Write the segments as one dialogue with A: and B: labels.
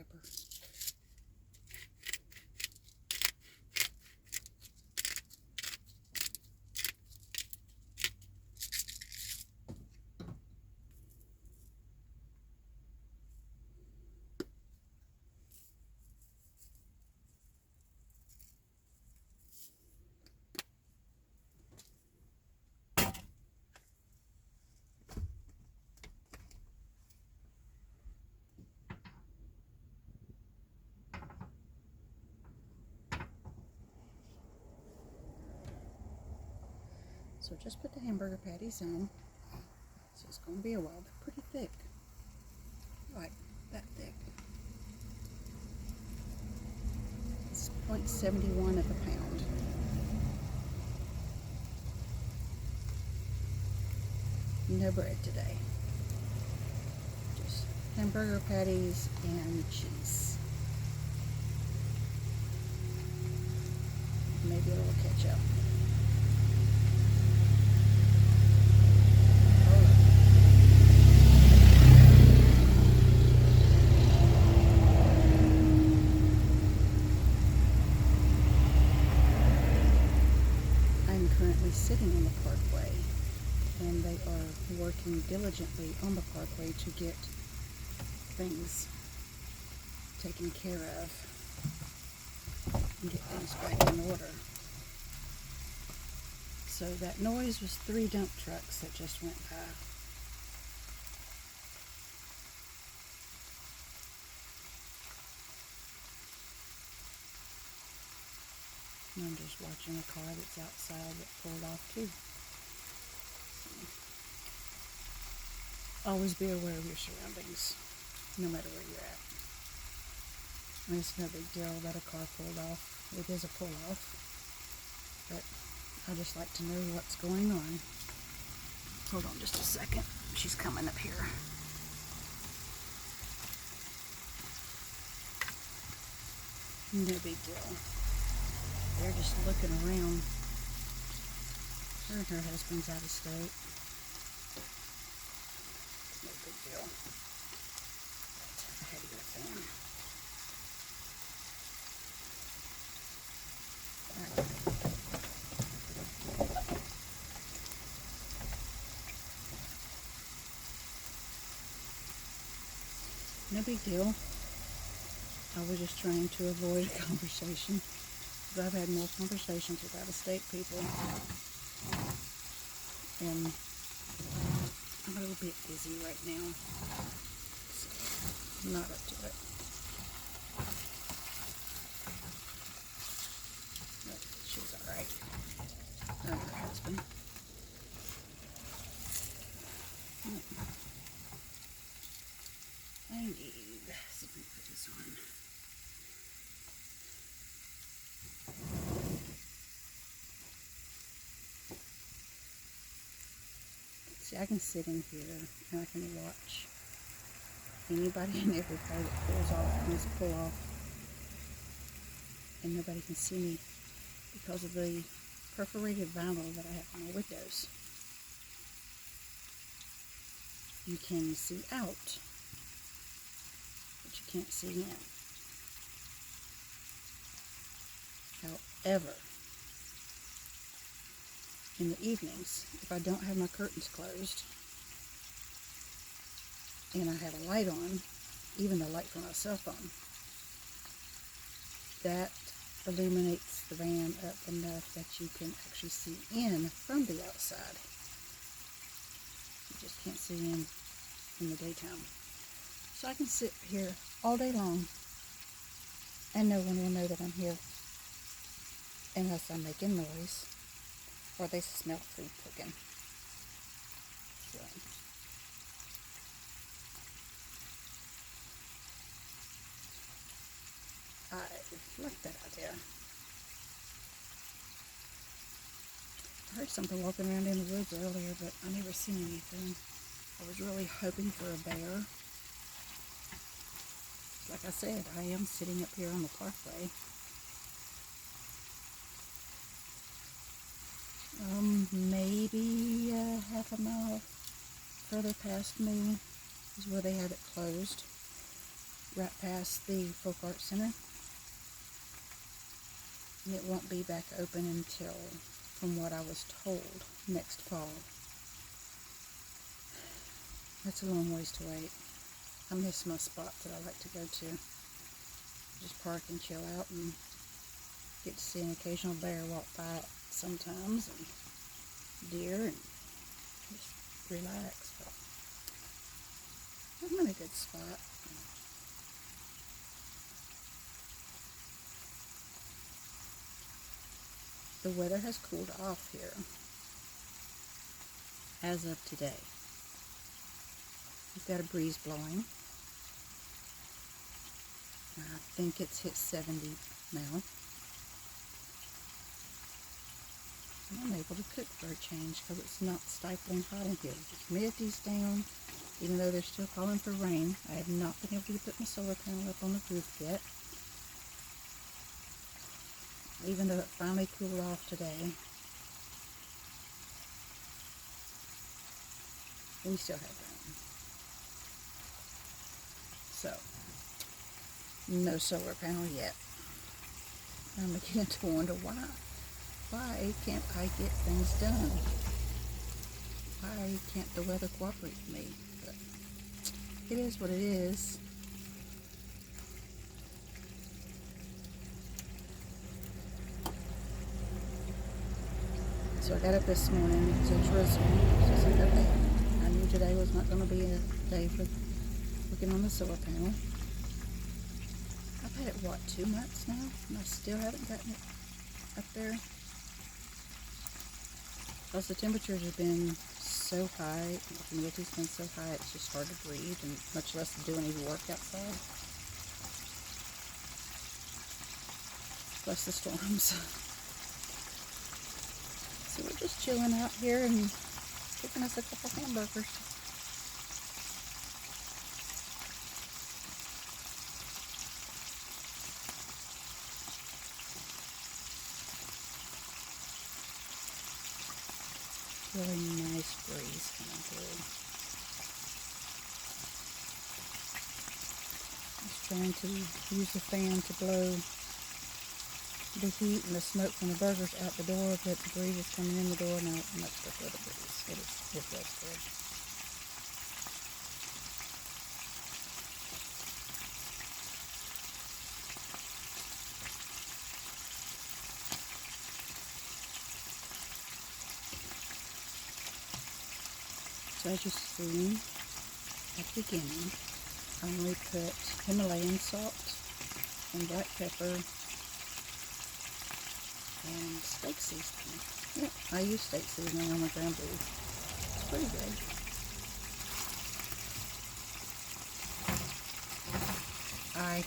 A: pepper. So just put the hamburger patties in. So it's going to be a while. They're pretty thick. Like that thick. It's 0.71 of a pound. No bread today. Just hamburger patties and cheese. Maybe a little ketchup. I'm currently sitting on the parkway, and they are working diligently on the parkway to get things taken care of and get things back in order. So that noise was 3 dump trucks that just went by. And I'm just watching a car that's outside that pulled off too. So, always be aware of your surroundings, no matter where you're at. I mean, it's no big deal that a car pulled off. It is a pull-off. But I just like to know what's going on. Hold on just a second. She's coming up here. No big deal. They're just looking around. Her and her husband's out of state. It's no big deal. But I had to get a fan. No big deal. I was just trying to avoid a conversation. Because I've had more conversations with out-of-state people. And I'm a little bit busy right now. So I'm not up to it. But she's alright. Her and her husband. I need some put this on. See, I can sit in here and I can watch anybody and every car that pulls off and pull off, and nobody can see me because of the perforated vinyl that I have on my windows. You can see out, but you can't see in. However, in the evenings, if I don't have my curtains closed and I have a light on, even the light from my cell phone, that illuminates the van up enough that you can actually see in from the outside. You just can't see in the daytime. So I can sit here all day long and no one will know that I'm here unless I'm making noise or they smell food cooking. So I like that idea. I heard something walking around in the woods earlier, but I never seen anything. I was really hoping for a bear. Like I said, I am sitting up here on the parkway. Maybe half a mile further past me is where they have it closed. right past the Folk Arts Center. And it won't be back open until, from what I was told, next fall. That's a long ways to wait. I miss my spot that I like to go to. Just park and chill out and get to see an occasional bear walk by it sometimes, and deer, and just relax. But I'm in a good spot. The weather has cooled off here as of today. We've got a breeze blowing. I think it's hit 70 now. And I'm able to cook for a change because it's not stifling hot in here. The humidity's down, even though they're still calling for rain. I have not been able to put my solar panel up on the roof yet. Even though it finally cooled off today, we still have rain. So, no solar panel yet. I'm beginning to wonder why can't I get things done? Why can't the weather cooperate with me? But it is what it is. So I got up this morning to Jerusalem. So I said, okay, I knew today was not going to be a day for working on the solar panel. I've had it, what, 2 months now? And I still haven't gotten it up there. Because the temperatures have been so high, the humidity's been so high, it's just hard to breathe, and much less to do any work outside. Plus the storms. So we're just chilling out here and cooking us a couple hamburgers. Really nice breeze coming through. Just trying to use the fan to blow the heat and the smoke from the burgers out the door, but the breeze is coming in the door, and I much prefer the breeze. It feels good. So as you see at the beginning, I only put Himalayan salt and black pepper and steak seasoning. Yeah, I use steak seasoning on my ground beef. It's pretty good. I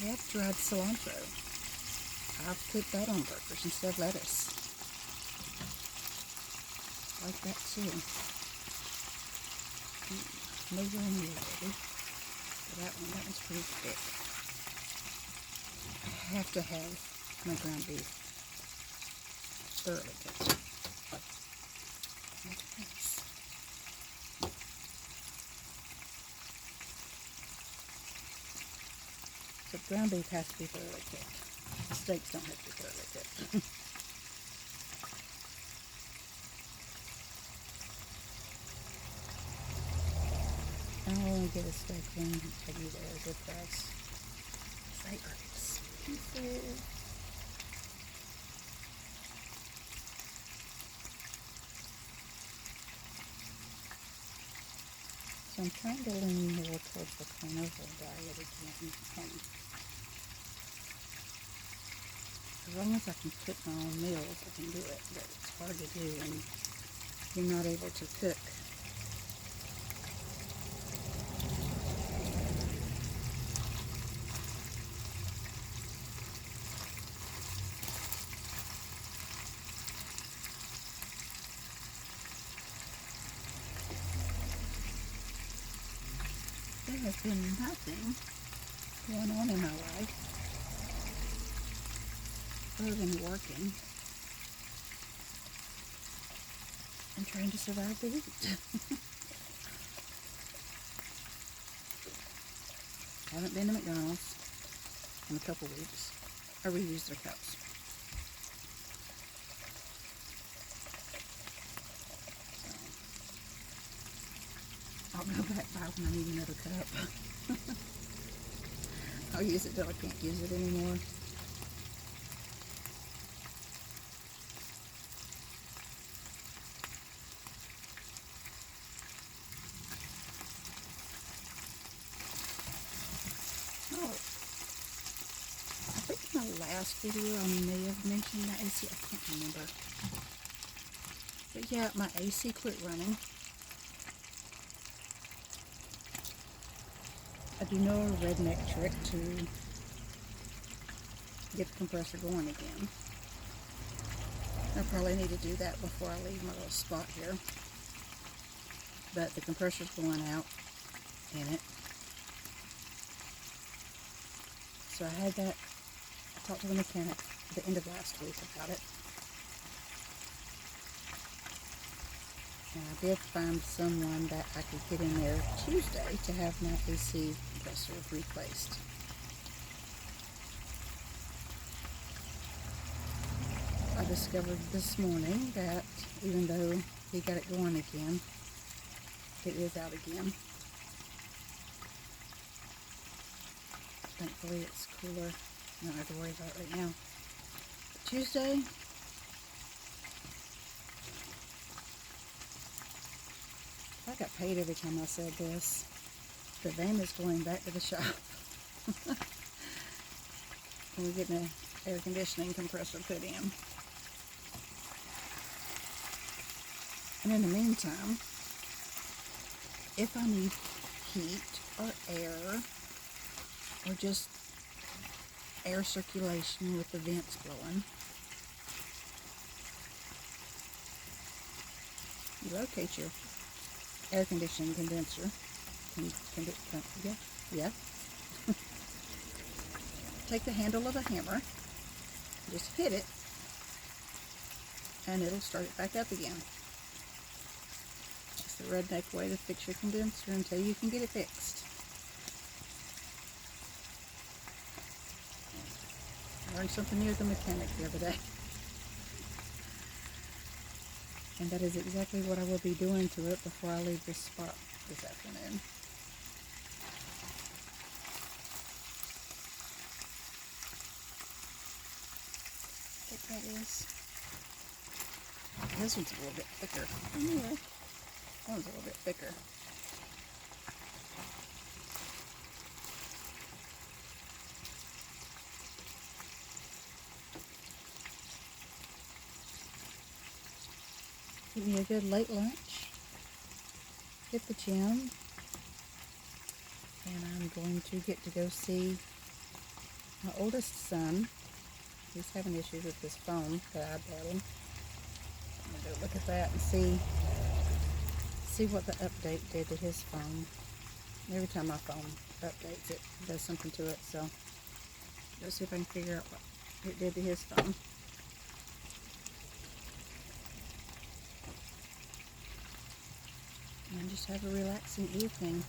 A: have dried cilantro. I've put that on burgers instead of lettuce. Like that too. Nowhere near ready. But that one's pretty thick. I have to have my ground beef thoroughly cooked. Like this. So ground beef has to be thoroughly cooked. The steaks don't have to be thoroughly cooked. I'll only get a steak when I get it at a good price. They are expensive. So I'm trying to lean more towards the carnivore diet again. And as long as I can cook my own meals, I can do it. But it's hard to do when you're not able to cook. There has been nothing going on in my life other than working and trying to survive the heat. Haven't been to McDonald's in a couple weeks. I reused their cups. So, I'll go back by when I need another cup. I'll use it till I can't use it anymore. Oh, I think in my last video I may have mentioned my AC. I can't remember. But yeah, my AC quit running. I do know a redneck trick to get the compressor going again. I probably need to do that before I leave my little spot here. But the compressor's going out in it. So I had that. I talked to the mechanic at the end of last week about it. And I did find someone that I could get in there Tuesday to have my AC compressor replaced. I discovered this morning that even though he got it going again, it is out again. Thankfully it's cooler. I don't have to worry about it right now. But Tuesday, I got paid every time I said this. The van is going back to the shop. We're getting an air conditioning compressor put in. And in the meantime, if I need heat or air, or just air circulation with the vents blowing, you locate your air conditioning condenser. Yeah. Take the handle of a hammer, just hit it, and it'll start it back up again. It's the redneck way to fix your condenser until you can get it fixed. I learned something new at the mechanic the other day. And that is exactly what I will be doing to it before I leave this spot this afternoon. I think that is. This one's a little bit thicker. Anyway, that one's a little bit thicker. Give me a good late lunch. Hit the gym. And I'm going to get to go see my oldest son. He's having issues with his phone that I bought him. I'm going to go look at that and see what the update did to his phone. Every time my phone updates, it does something to it. So let's see if I can figure out what it did to his phone. And just have a relaxing evening.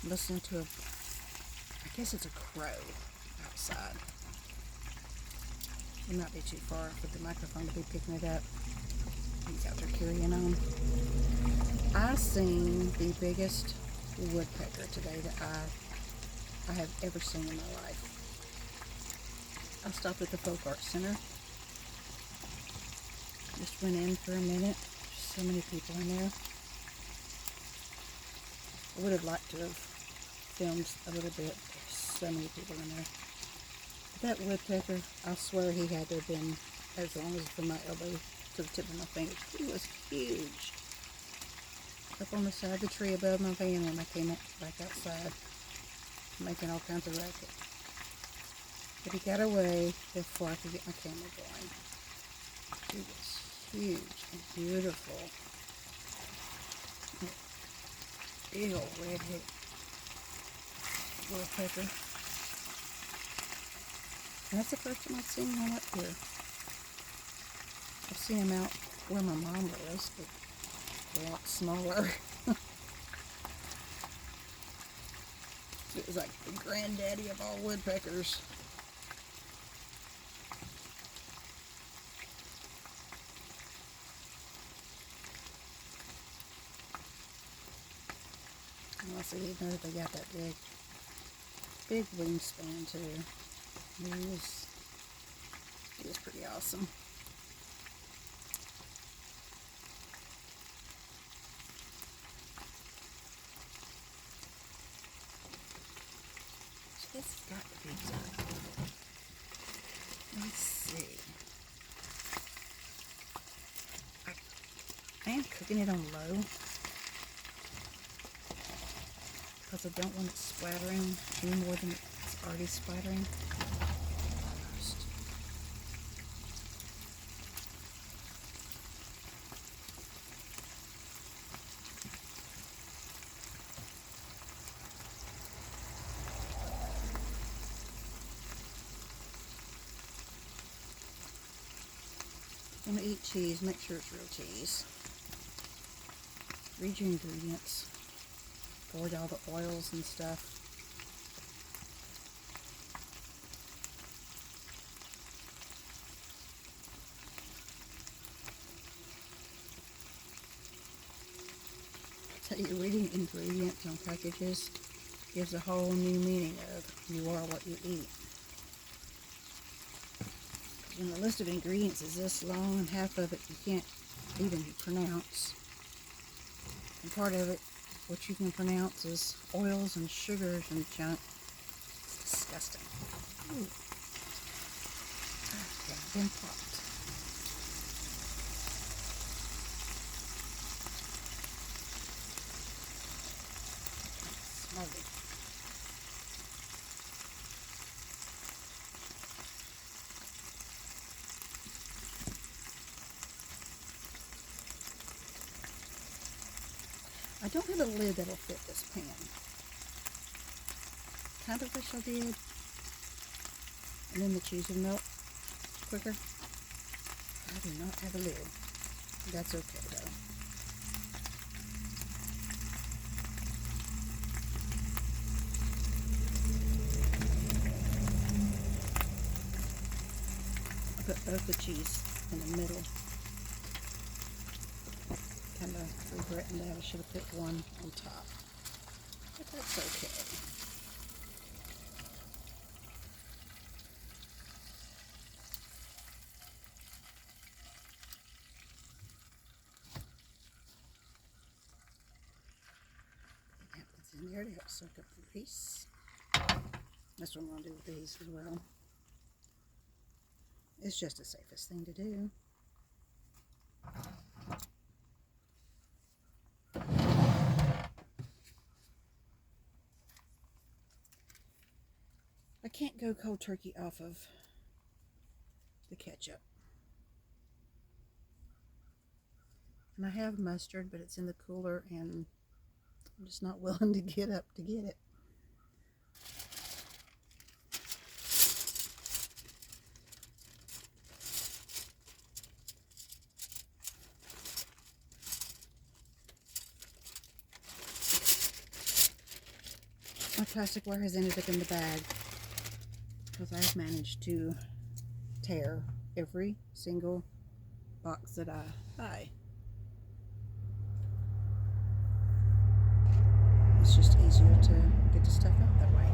A: Listen to I guess it's a crow outside. It might be too far with the microphone to be picking it up. He's out there carrying on. I seen the biggest woodpecker today that I have ever seen in my life. I stopped at the Folk Arts Center. Just went in for a minute. There's so many people in there. I would have liked to have filmed a little bit. There's so many people in there. That woodpecker, I swear he had to have been as long as from my elbow to the tip of my fingers. He was huge. Up on the side of the tree above my van when I came back outside, making all kinds of racket. But he got away before I could get my camera going. He was huge and beautiful. big old red-headed woodpecker. And that's the first time I've seen one up here. I've seen them out where my mom lives, but they're a lot smaller. It was like the granddaddy of all woodpeckers. And also, you know they got that big wingspan too. It is pretty awesome. This has got to be done. Let's see. I am cooking it on low because I don't want it splattering any more than it's already splattering. First. When you eat cheese, make sure it's real cheese. Read your ingredients. Avoid all the oils and stuff. I tell you, reading ingredients on packages gives a whole new meaning of you are what you eat. When the list of ingredients is this long and half of it you can't even pronounce, and part of it, what you can pronounce, is oils and sugars and junk. It's disgusting. Ooh. Okay, been popped. Smell it. I don't have a lid that'll fit this pan. Kind of wish I did. And then the cheese would melt quicker. I do not have a lid. That's okay though. I put both the cheese in the middle. Kind of regretting that I should have put one on top. But that's okay. It's in there to help soak up the grease. That's what I'm going to do with these as well. It's just the safest thing to do. I can't go cold turkey off of the ketchup. And I have mustard, but it's in the cooler and I'm just not willing to get up to get it. My plasticware has ended up in the bag because I've managed to tear every single box that I buy. It's just easier to get the stuff out that way.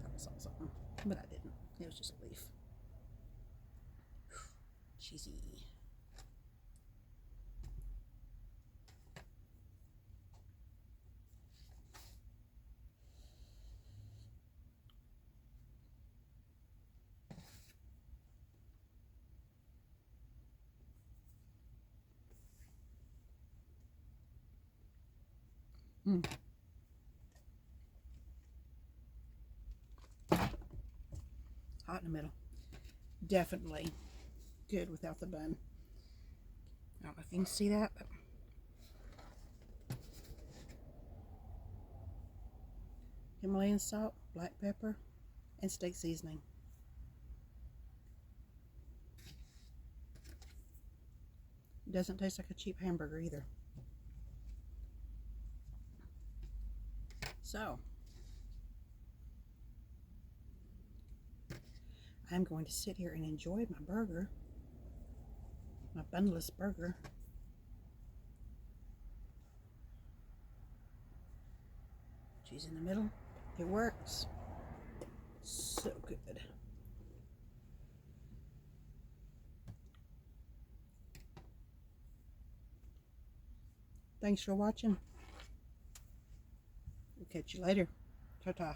A: Thought I saw something, but I didn't. It was just a leaf. Cheesy. Hot in the middle. Definitely good without the bun. I don't know if you can see that, but Himalayan salt, black pepper, and steak seasoning. Doesn't taste like a cheap hamburger either. So, I'm going to sit here and enjoy my burger, my bunless burger. Cheese in the middle. It works. So good. Thanks for watching. We'll catch you later. Ta-ta.